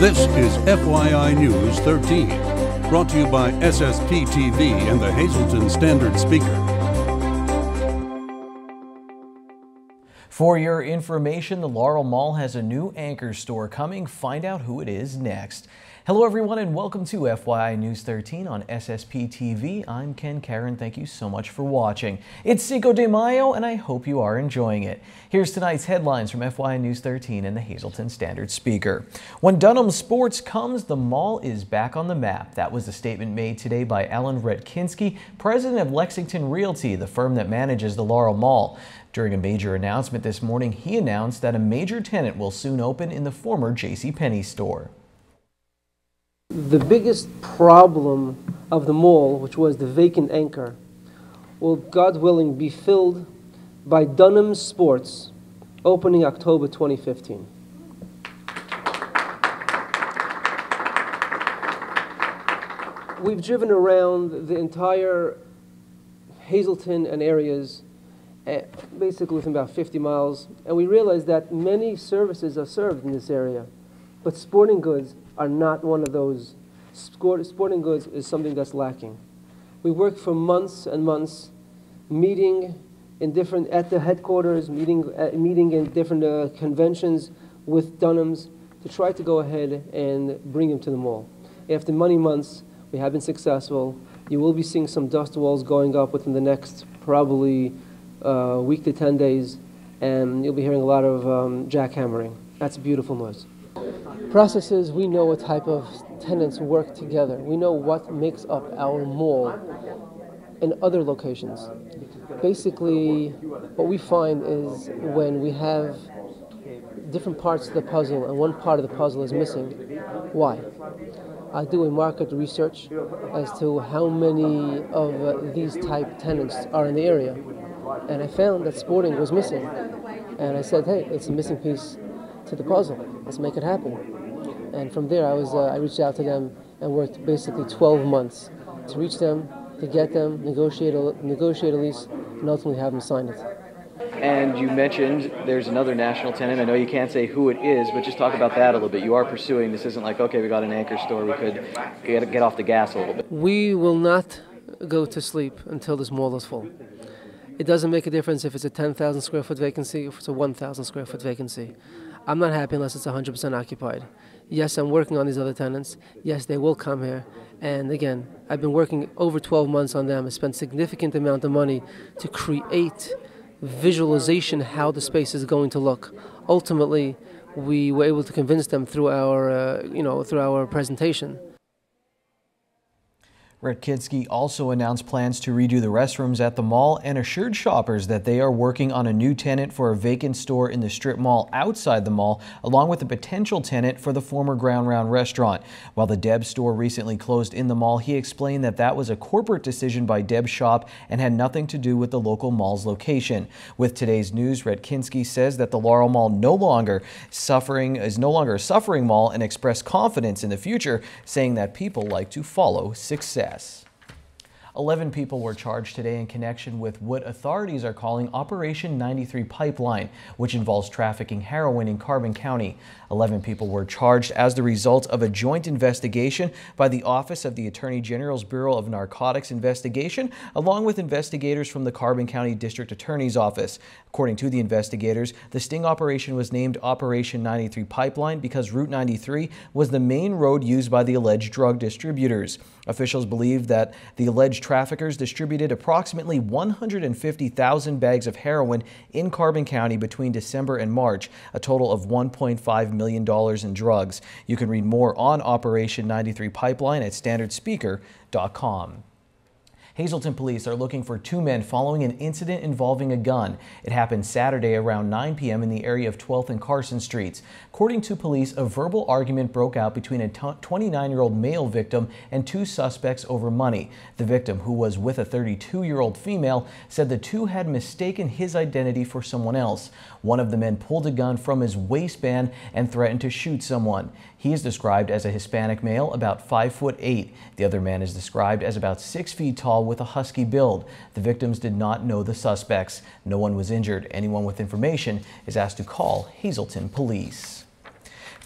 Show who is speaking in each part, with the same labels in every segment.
Speaker 1: This is FYI News 13, brought to you by SSPTV and the Hazleton Standard Speaker.
Speaker 2: For your information, the Laurel Mall has a new anchor store coming. Find out who it is next. Hello everyone and welcome to FYI News 13 on SSPTV. I'm Ken Karen. Thank you so much for watching. It's Cinco de Mayo and I hope you are enjoying it. Here's tonight's headlines from FYI News 13 and the Hazleton Standard Speaker. When Dunham Sports comes, the mall is back on the map. That was the statement made today by Alan Retkinski, president of Lexington Realty, the firm that manages the Laurel Mall. During a major announcement this morning, he announced that a major tenant will soon open in the former JCPenney store.
Speaker 3: The biggest problem of the mall, which was the vacant anchor, will, God willing, be filled by Dunham Sports, opening October 2015. We've driven around the entire Hazleton and areas, basically within about 50 miles, and we realized that many services are served in this area, but sporting goods are not one of those. Sporting goods is something that's lacking. We worked for months and months, meeting at the headquarters, meeting in different conventions with Dunhams to try to go ahead and bring them to the mall. After many months, we have been successful. You will be seeing some dust walls going up within the next probably week to 10 days, and you'll be hearing a lot of jackhammering. That's a beautiful noise. Processes, we know what type of tenants work together. We know what makes up our mall and other locations. Basically, what we find is when we have different parts of the puzzle and one part of the puzzle is missing, why? I do a market research as to how many of these type tenants are in the area. And I found that sporting was missing. And I said, hey, it's a missing piece to the puzzle. Let's make it happen. And from there, I reached out to them and worked basically 12 months to reach them, to get them, negotiate a lease, and ultimately have them sign it.
Speaker 4: And you mentioned there's another national tenant. I know you can't say who it is, but just talk about that a little bit. You are pursuing. This isn't like, okay, we got an anchor store. We could get off the gas a little bit.
Speaker 3: We will not go to sleep until this mall is full. It doesn't make a difference if it's a 10,000 square foot vacancy or if it's a 1,000 square foot vacancy. I'm not happy unless it's 100% occupied. Yes, I'm working on these other tenants. Yes, they will come here. And again, I've been working over 12 months on them. I spent significant amount of money to create visualization how the space is going to look. Ultimately, we were able to convince them through our presentation.
Speaker 2: Retkinski also announced plans to redo the restrooms at the mall and assured shoppers that they are working on a new tenant for a vacant store in the strip mall outside the mall, along with a potential tenant for the former Ground Round restaurant. While the Deb's store recently closed in the mall, he explained that that was a corporate decision by Deb's shop and had nothing to do with the local mall's location. With today's news, Retkinski says that the Laurel Mall is no longer a suffering mall and expressed confidence in the future, saying that people like to follow success. 11 people were charged today in connection with what authorities are calling Operation 93 Pipeline, which involves trafficking heroin in Carbon County. 11 people were charged as the result of a joint investigation by the Office of the Attorney General's Bureau of Narcotics Investigation, along with investigators from the Carbon County District Attorney's Office. According to the investigators, the sting operation was named Operation 93 Pipeline because Route 93 was the main road used by the alleged drug distributors. Officials believe that the alleged traffickers distributed approximately 150,000 bags of heroin in Carbon County between December and March, a total of $1.5 million in drugs. You can read more on Operation 93 Pipeline at standardspeaker.com. Hazleton police are looking for two men following an incident involving a gun. It happened Saturday around 9 p.m. in the area of 12th and Carson Streets. According to police, a verbal argument broke out between a 29-year-old male victim and two suspects over money. The victim, who was with a 32-year-old female, said the two had mistaken his identity for someone else. One of the men pulled a gun from his waistband and threatened to shoot someone. He is described as a Hispanic male, about 5'8". The other man is described as about 6 feet tall with a husky build. The victims did not know the suspects. No one was injured. Anyone with information is asked to call Hazleton Police.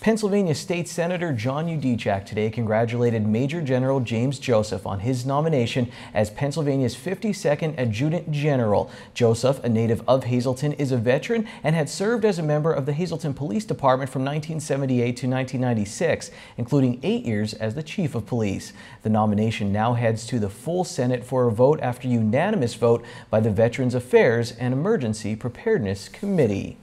Speaker 2: Pennsylvania State Senator John Udicak today congratulated Major General James Joseph on his nomination as Pennsylvania's 52nd Adjutant General. Joseph, a native of Hazleton, is a veteran and had served as a member of the Hazleton Police Department from 1978 to 1996, including 8 years as the Chief of Police. The nomination now heads to the full Senate for a vote after unanimous vote by the Veterans Affairs and Emergency Preparedness Committee.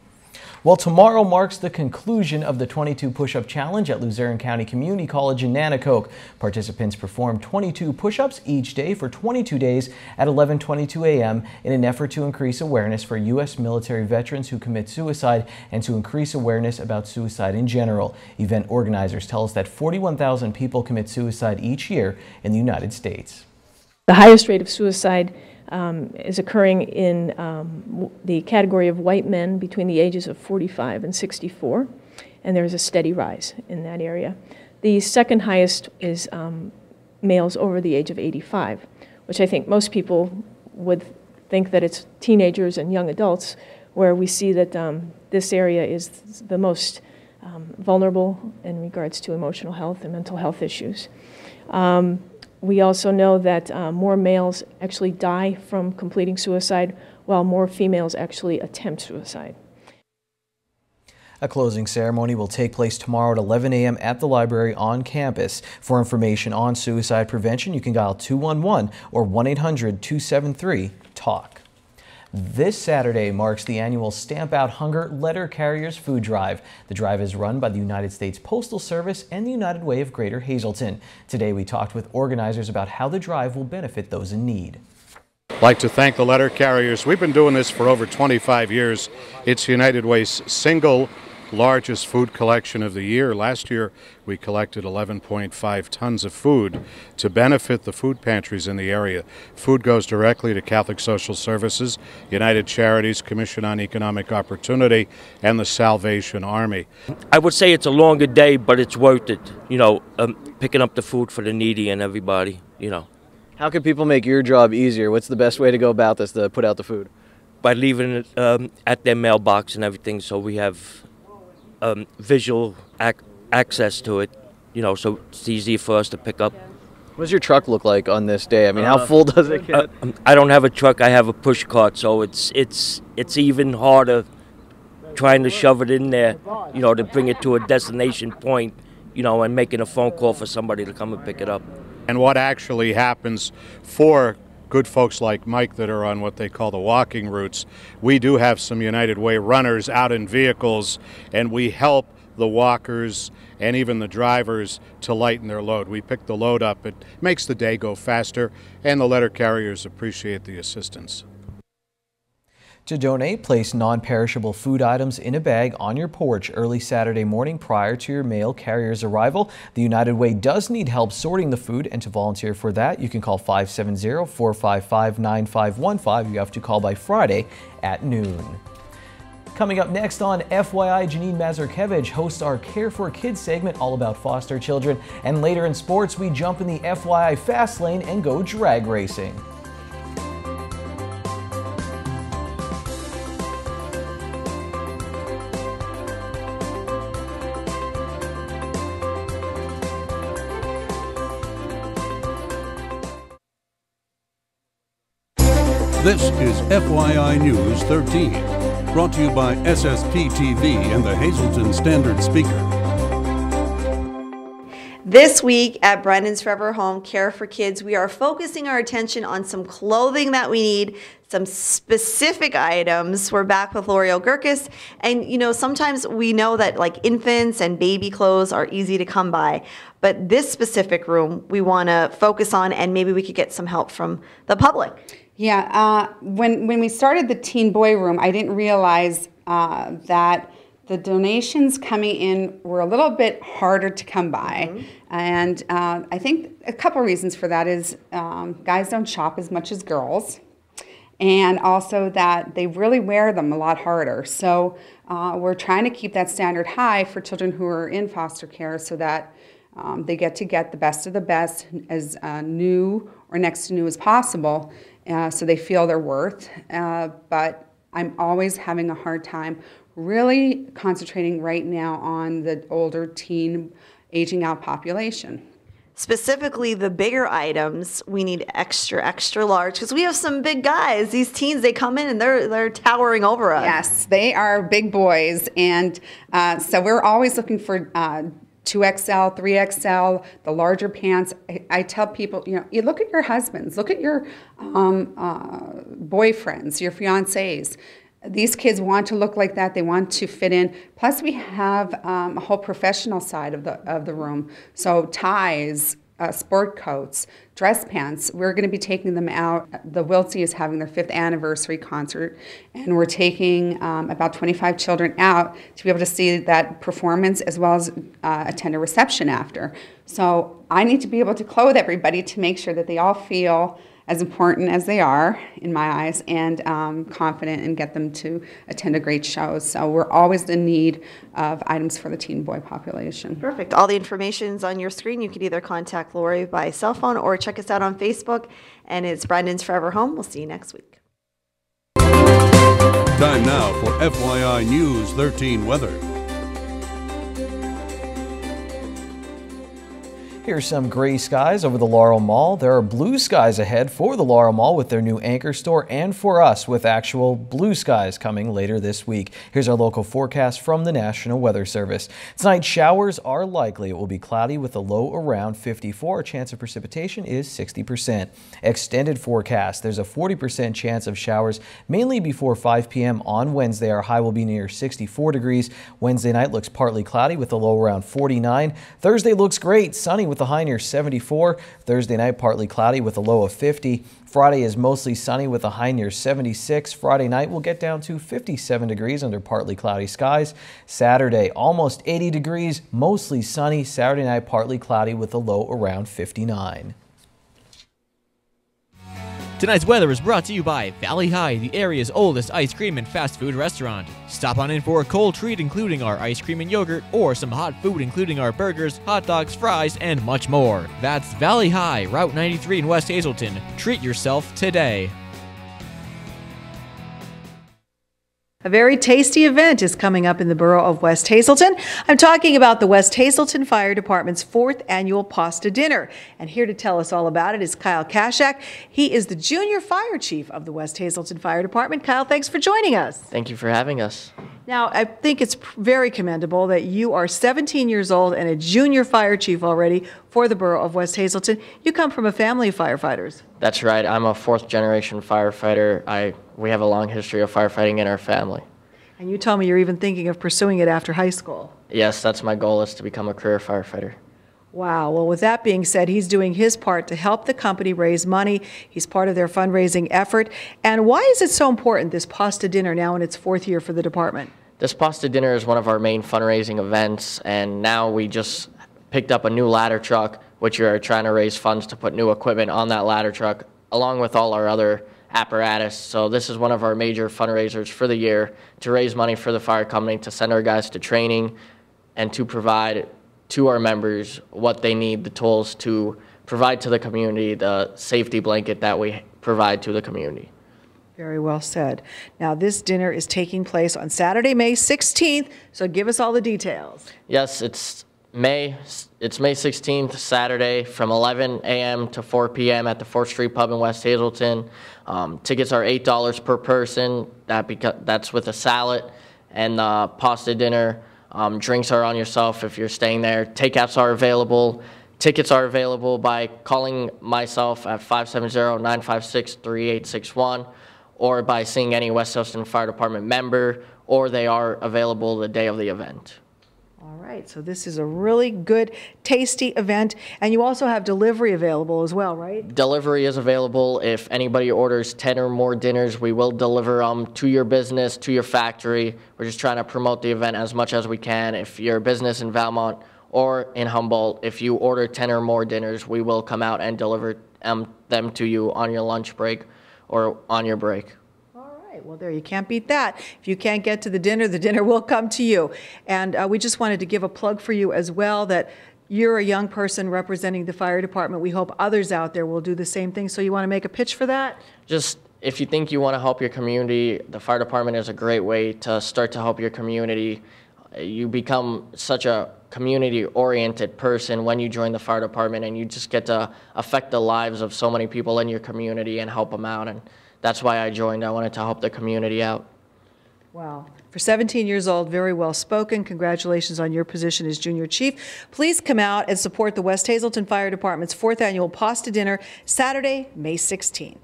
Speaker 2: Well, tomorrow marks the conclusion of the 22 push-up challenge at Luzerne County Community College in Nanticoke. Participants perform 22 push-ups each day for 22 days at 11:22 a.m. in an effort to increase awareness for U.S. military veterans who commit suicide and to increase awareness about suicide in general. Event organizers tell us that 41,000 people commit suicide each year in the United States.
Speaker 5: The highest rate of suicide is occurring in the category of white men between the ages of 45 and 64, and there's a steady rise in that area. The second highest is males over the age of 85, which I think most people would think that it's teenagers and young adults, where we see that this area is the most vulnerable in regards to emotional health and mental health issues. We also know that more males actually die from completing suicide, while more females actually attempt suicide.
Speaker 2: A closing ceremony will take place tomorrow at 11 a.m. at the library on campus. For information on suicide prevention, you can dial 211 or 1-800-273-TALK. This Saturday marks the annual Stamp Out Hunger Letter Carriers Food Drive. The drive is run by the United States Postal Service and the United Way of Greater Hazleton. Today we talked with organizers about how the drive will benefit those in need.
Speaker 6: I'd like to thank the letter carriers. We've been doing this for over 25 years. It's United Way's single largest food collection of the year. Last year we collected 11.5 tons of food to benefit the food pantries in the area. Food goes directly to Catholic Social Services, United Charities, Commission on Economic Opportunity, and the Salvation Army.
Speaker 7: I would say it's a longer day, but it's worth it, you know, picking up the food for the needy and everybody, you know.
Speaker 4: How can people make your job easier? What's the best way to go about this, to put out the food?
Speaker 7: By leaving it at their mailbox and everything, so we have visual access to it, you know, so it's easy for us to pick up.
Speaker 4: What does your truck look like on this day? I mean, how full does it get?
Speaker 7: I don't have a truck, I have a push cart, so it's even harder trying to shove it in there, you know, to bring it to a destination point, you know, and making a phone call for somebody to come and pick it up.
Speaker 6: And what actually happens for good folks like Mike that are on what they call the walking routes, we do have some United Way runners out in vehicles, and we help the walkers and even the drivers to lighten their load. We pick the load up. It makes the day go faster, and the letter carriers appreciate the assistance.
Speaker 2: To donate, place non-perishable food items in a bag on your porch early Saturday morning prior to your mail carrier's arrival. The United Way does need help sorting the food, and to volunteer for that, you can call 570-455-9515. You have to call by Friday at noon. Coming up next on FYI, Janine Mazurkevich hosts our Care for Kids segment all about foster children. And later in sports, we jump in the FYI Fast Lane and go drag racing.
Speaker 1: This is FYI News 13, brought to you by SSPTV and the Hazleton Standard Speaker.
Speaker 8: This week at Brandon's Forever Home Care for Kids, we are focusing our attention on some clothing that we need, some specific items. We're back with Laurel Gurkis, and you know, sometimes we know that like infants and baby clothes are easy to come by, but this specific room we want to focus on, and maybe we could get some help from the public.
Speaker 9: Yeah, when we started the teen boy room, I didn't realize that the donations coming in were a little bit harder to come by. Mm-hmm. And I think a couple reasons for that is guys don't shop as much as girls, and also that they really wear them a lot harder. So we're trying to keep that standard high for children who are in foster care, so that they get the best of the best, as new or next to new as possible. So they feel their worth, but I'm always having a hard time really concentrating right now on the older teen aging out population.
Speaker 8: Specifically, the bigger items, we need extra large, because we have some big guys. These teens, they come in and they're towering over us.
Speaker 9: Yes, they are big boys, and so we're always looking for 2XL, 3XL, the larger pants. I tell people, you look at your husbands, look at your boyfriends, your fiancés. These kids want to look like that. They want to fit in. Plus, we have a whole professional side of the room. So ties, sport coats, dress pants. We're going to be taking them out. The Wiltsey is having their 5th anniversary concert, and we're taking about 25 children out to be able to see that performance as well as attend a reception after. So I need to be able to clothe everybody to make sure that they all feel as important as they are, in my eyes, and confident, and get them to attend a great show. So we're always in need of items for the teen boy population.
Speaker 8: Perfect. All the information's on your screen. You can either contact Lori by cell phone or check us out on Facebook. And it's Brendan's Forever Home. We'll see you next week.
Speaker 1: Time now for FYI News 13 weather.
Speaker 2: Here's some gray skies over the Laurel Mall. There are blue skies ahead for the Laurel Mall with their new anchor store, and for us with actual blue skies coming later this week. Here's our local forecast from the National Weather Service. Tonight, showers are likely. It will be cloudy with a low around 54. Chance of precipitation is 60%. Extended forecast. There's a 40% chance of showers mainly before 5 p.m. on Wednesday. Our high will be near 64 degrees. Wednesday night looks partly cloudy with a low around 49. Thursday looks great, sunny with a high near 74. Thursday night partly cloudy with a low of 50. Friday is mostly sunny with a high near 76. Friday night will get down to 57 degrees under partly cloudy skies. Saturday almost 80 degrees, mostly sunny. Saturday night partly cloudy with a low around 59.
Speaker 10: Tonight's weather is brought to you by Valley High, the area's oldest ice cream and fast food restaurant. Stop on in for a cold treat including our ice cream and yogurt, or some hot food including our burgers, hot dogs, fries, and much more. That's Valley High, Route 93 in West Hazelton. Treat yourself today.
Speaker 11: A very tasty event is coming up in the borough of West Hazelton. I'm talking about the West Hazelton Fire Department's 4th annual pasta dinner. And here to tell us all about it is Kyle Kashak. He is the junior fire chief of the West Hazelton Fire Department. Kyle, thanks for joining us.
Speaker 12: Thank you for having us.
Speaker 11: Now, I think it's very commendable that you are 17 years old and a junior fire chief already for the borough of West Hazelton. You come from a family of firefighters.
Speaker 12: That's right. I'm a 4th generation firefighter. We have a long history of firefighting in our family.
Speaker 11: And you told me you're even thinking of pursuing it after high school.
Speaker 12: Yes, that's my goal, is to become a career firefighter.
Speaker 11: Wow. Well, with that being said, he's doing his part to help the company raise money. He's part of their fundraising effort. And why is it so important, this pasta dinner, now in its 4th year for the department?
Speaker 12: This pasta dinner is one of our main fundraising events, and now we just picked up a new ladder truck, which we are trying to raise funds to put new equipment on that ladder truck, along with all our other apparatus. So this is one of our major fundraisers for the year, to raise money for the fire company, to send our guys to training, and to provide to our members what they need, the tools to provide to the community, the safety blanket that we provide to the community.
Speaker 11: Very well said. Now, this dinner is taking place on Saturday, May 16th, so give us all the details.
Speaker 12: Yes, it's May 16th, Saturday, from 11 a.m. to 4 p.m. at the 4th Street Pub in West Hazelton. Tickets are $8 per person. That's with a salad and pasta dinner. Drinks are on yourself if you're staying there. Takeouts are available. Tickets are available by calling myself at 570-956-3861, or by seeing any West Hazelton Fire Department member, or they are available the day of the event.
Speaker 11: All right, so this is a really good, tasty event, and you also have delivery available as well, right?
Speaker 12: Delivery is available. If anybody orders 10 or more dinners, we will deliver them to your business, to your factory. We're just trying to promote the event as much as we can. If you're a business in Valmont or in Humboldt, if you order 10 or more dinners, we will come out and deliver them to you on your lunch break or on your break.
Speaker 11: Well, there, you can't beat that. If you can't get to the dinner will come to you. And we just wanted to give a plug for you as well, that you're a young person representing the fire department. We hope others out there will do the same thing. So you want to make a pitch for that?
Speaker 12: Just, if you think you want to help your community, the fire department is a great way to start to help your community. You become such a community-oriented person when you join the fire department, and you just get to affect the lives of so many people in your community and help them out. And that's why I joined. I wanted to help the community out.
Speaker 11: Wow. For 17 years old, very well spoken. Congratulations on your position as junior chief. Please come out and support the West Hazelton Fire Department's 4th annual Pasta Dinner, Saturday, May 16th.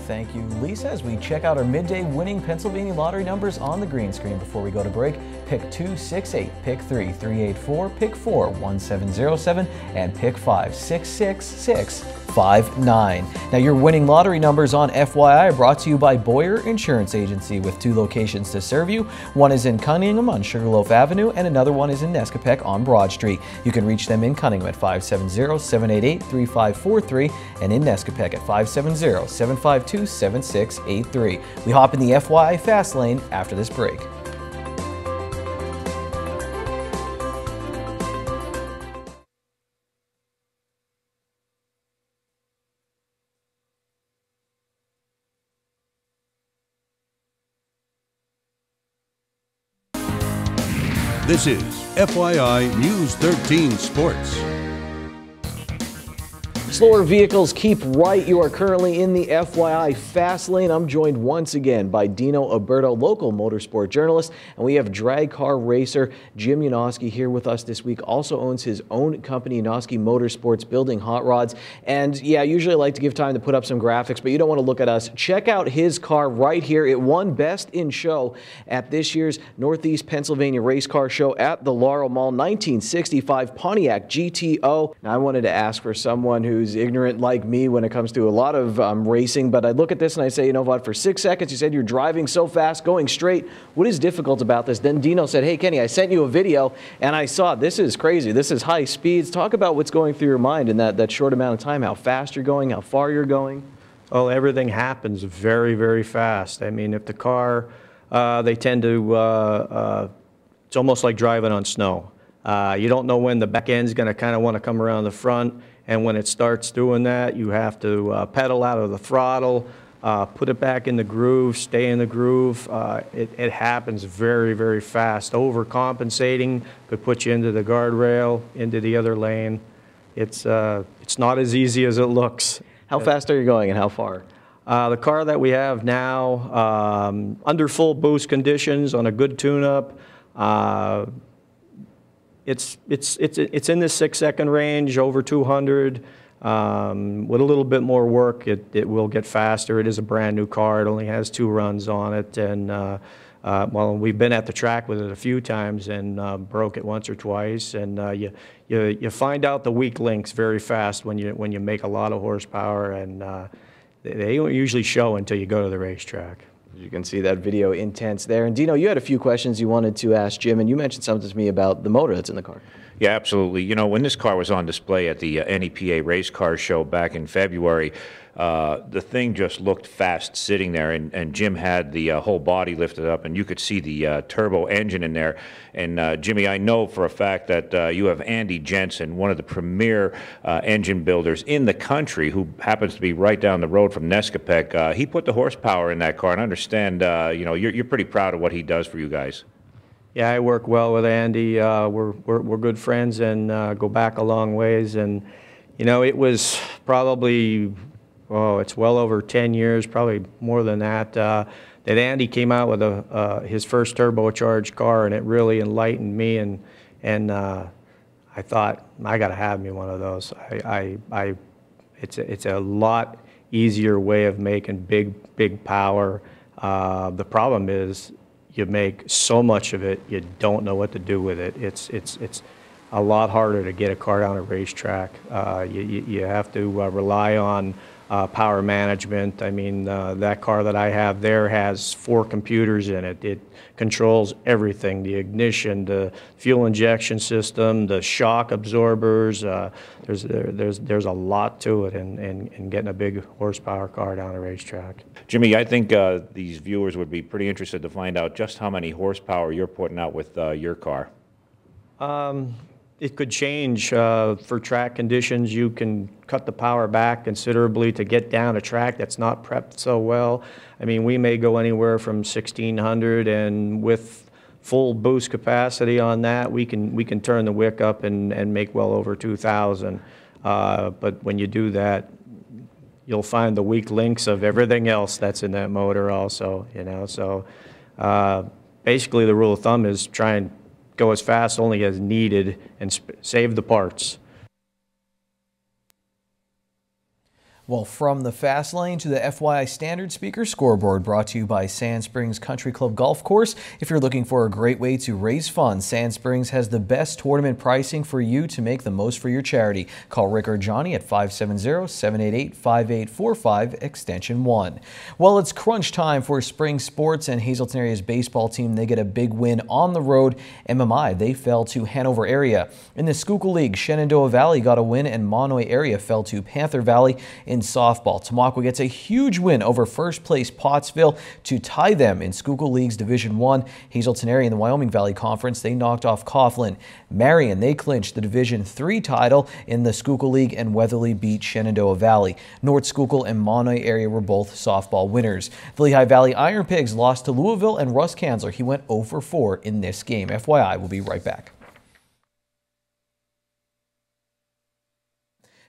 Speaker 2: Thank you, Lisa. As we check out our midday winning Pennsylvania lottery numbers on the green screen before we go to break, pick 268, pick 3, 384, pick 4, 1707, and pick 5, 66659. Now, your winning lottery numbers on FYI are brought to you by Boyer Insurance Agency with 2 locations to serve you. One is in Cunningham on Sugarloaf Avenue, and another one is in Nescopec on Broad Street. You can reach them in Cunningham at 570-788-3543 and in Nescopec at 570-752-7683. We hop in the FYI Fast Lane after this break.
Speaker 1: This is FYI News 13 Sports.
Speaker 2: Slower vehicles keep right. You are currently in the FYI Fast Lane. I'm joined once again by Dino Alberto, local motorsport journalist, and we have drag car racer Jim Yanowski here with us this week. Also owns his own company, Yanowski Motorsports, building hot rods. And yeah, usually I like to give time to put up some graphics, but you don't want to look at us. Check out his car right here. It won Best in Show at this year's Northeast Pennsylvania Race Car Show at the Laurel Mall, 1965 Pontiac GTO. Now, I wanted to ask for someone who's ignorant like me when it comes to a lot of racing, but I look at this and I say, you know what, for 6 seconds you said you're driving so fast, going straight. What is difficult about this? Then Dino said, hey Kenny, I sent you a video and I saw this is crazy. This is high speeds. Talk about what's going through your mind in that short amount of time, how fast you're going, how far you're going.
Speaker 13: Well, everything happens very, very fast. I mean, if the car, they tend to, it's almost like driving on snow. You don't know when the back end's going to kind of want to come around the front. And when it starts doing that, you have to pedal out of the throttle, put it back in the groove, stay in the groove. It happens very, very fast. Overcompensating could put you into the guardrail, into the other lane. It's not as easy as it looks.
Speaker 2: How fast are you going and how far?
Speaker 13: The car that we have now, under full boost conditions on a good tune-up, it's in the 6-second range, over 200. With a little bit more work, it will get faster. It is a brand new car. It only has 2 runs on it, and well, we've been at the track with it a few times and broke it once or twice. And you find out the weak links very fast when you make a lot of horsepower, and they don't usually show until you go to the racetrack.
Speaker 2: You can see that video intense there. And Dino, you had a few questions you wanted to ask Jim, and you mentioned something to me about the motor that's in the car.
Speaker 14: Yeah, absolutely. You know, when this car was on display at the NEPA Race Car Show back in February, the thing just looked fast sitting there, and Jim had the whole body lifted up, and you could see the turbo engine in there. And Jimmy, I know for a fact that you have Andy Jensen, one of the premier engine builders in the country, who happens to be right down the road from Nescopec. He put the horsepower in that car, and I understand, you know, you're pretty proud of what he does for you guys.
Speaker 13: Yeah, I work well with Andy. We're good friends and go back a long ways. And you know, it was probably, oh, it's well over 10 years, probably more than that, that Andy came out with his first turbocharged car, and it really enlightened me. And I thought, I got to have me one of those. It's a lot easier way of making big power. The problem is, you make so much of it, you don't know what to do with it. It's a lot harder to get a car down a racetrack. You have to rely on power management. I mean, that car that I have there has 4 computers in it. It controls everything: the ignition, the fuel injection system, the shock absorbers. There's a lot to it in getting a big horsepower car down a racetrack.
Speaker 14: Jimmy, I think these viewers would be pretty interested to find out just how many horsepower you're putting out with your car.
Speaker 13: it could change for track conditions. You can cut the power back considerably to get down a track that's not prepped so well. I mean, we may go anywhere from 1,600, and with full boost capacity on that, we can turn the wick up and make well over 2,000. But when you do that, you'll find the weak links of everything else that's in that motor also, you know. So basically the rule of thumb is try and go as fast only as needed and save the parts.
Speaker 2: Well, from the Fast Lane to the FYI Standard Speaker Scoreboard, brought to you by Sand Springs Country Club Golf Course. If you're looking for a great way to raise funds, Sand Springs has the best tournament pricing for you to make the most for your charity. Call Rick or Johnny at 570-788-5845, extension 1. Well, it's crunch time for spring sports, and Hazelton area's baseball team, they get a big win on the road. MMI, they fell to Hanover area. In the Schuylkill League, Shenandoah Valley got a win, and Monoy area fell to Panther Valley. In softball, Tamaqua gets a huge win over first place Pottsville to tie them in Schuylkill League's Division 1. Hazelton area in the Wyoming Valley Conference, they knocked off Coughlin. Marion, they clinched the Division 3 title in the Schuylkill League, and Weatherly beat Shenandoah Valley. North Schuylkill and Monoy area were both softball winners. The Lehigh Valley Iron Pigs lost to Louisville, and Russ Kanzler, he went 0 for 4 in this game. FYI, we'll be right back.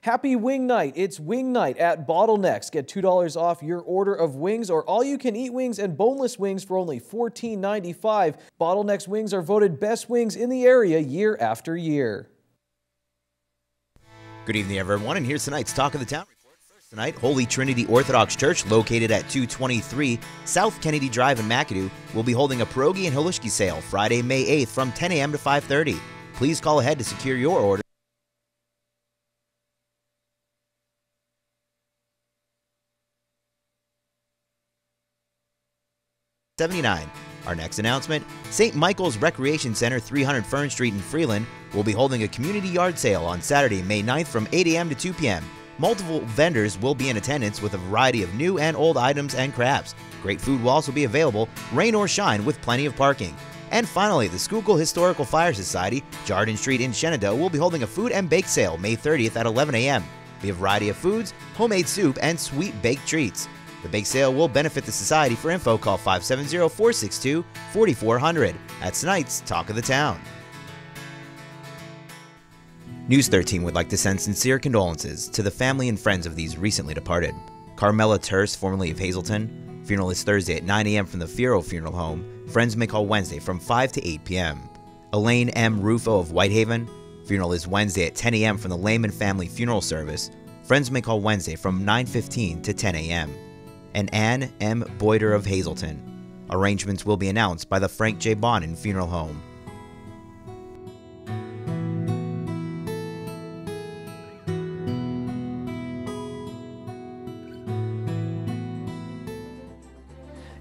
Speaker 2: Happy Wing Night. It's Wing Night at Bottlenecks. Get $2 off your order of wings or all-you-can-eat wings and boneless wings for only $14.95. Bottlenecks wings are voted best wings in the area year after year.
Speaker 15: Good evening, everyone, and here's tonight's Talk of the Town report. First tonight, Holy Trinity Orthodox Church, located at 223 South Kennedy Drive in McAdoo, will be holding a pierogi and halushki sale Friday, May 8th from 10 a.m. to 5:30. Please call ahead to secure your order. 79. Our next announcement, St. Michael's Recreation Center, 300 Fern Street in Freeland, will be holding a community yard sale on Saturday, May 9th from 8 a.m. to 2 p.m. Multiple vendors will be in attendance with a variety of new and old items and crafts. Great food will also be available, rain or shine, with plenty of parking. And finally, the Schuylkill Historical Fire Society, Jardin Street in Shenandoah, will be holding a food and bake sale May 30th at 11 a.m. Be a variety of foods, homemade soup, and sweet baked treats. The bake sale will benefit the society. For info, call 570-462-4400. That's tonight's Talk of the Town. News 13 would like to send sincere condolences to the family and friends of these recently departed. Carmela Terse, formerly of Hazelton. Funeral is Thursday at 9 a.m. from the Fierro Funeral Home. Friends may call Wednesday from 5 to 8 p.m. Elaine M. Rufo of Whitehaven. Funeral is Wednesday at 10 a.m. from the Lehman Family Funeral Service. Friends may call Wednesday from 9:15 to 10 a.m. And Ann M. Boyder of Hazelton. Arrangements will be announced by the Frank J. Bonin Funeral Home.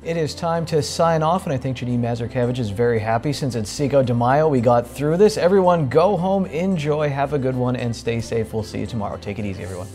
Speaker 2: It is time to sign off, and I think Janine Mazurkevich is very happy since it's Cinco de Mayo. We got through this. Everyone go home, enjoy, have a good one, and stay safe. We'll see you tomorrow. Take it easy, everyone.